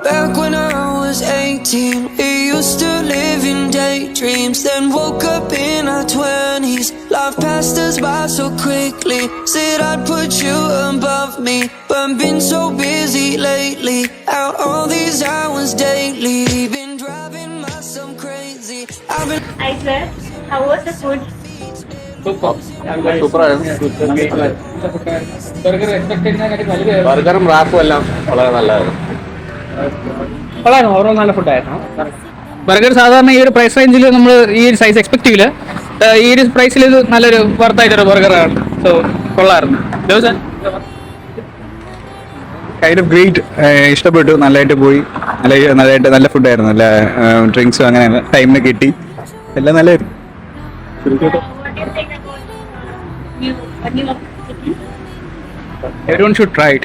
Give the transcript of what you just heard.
Back when I was 18, we used to live in daydreams. Then woke up in our 20s. Life passed us by so quickly. Said I'd put you above me, but I've been so busy lately. Out all these hours daily, been driving myself crazy. I've been. Hi sir, how was the food? ബർഗറും റാപ്പും എല്ലാം വളരെ നല്ലതായിരുന്നു. Overall നല്ല ഫുഡായിരുന്നു. Burger സാധാരണ ഈ ഒരു price റേഞ്ചിൽ നമ്മൾ ഈ ഒരു സൈസ് എക്സ്പെക്ട് ചെയ്യില്ല. ഈ ഒരു പ്രൈസിൽ ഇത് നല്ലൊരു വർത്തായിട്ടൊരു ബർഗറാണ്. സോ കൊള്ളായിരുന്നു. Kind of great. ഇഷ്ടപ്പെട്ടു. നല്ലതായിട്ട് പോയി. നല്ല ഫുഡായിരുന്നു. നല്ല ഡ്രിങ്ക്സും അങ്ങനെ ടൈമിന് കിട്ടി. എല്ലാം നല്ലതായിരുന്നു. What do you think about new of the chicken? Everyone should try it.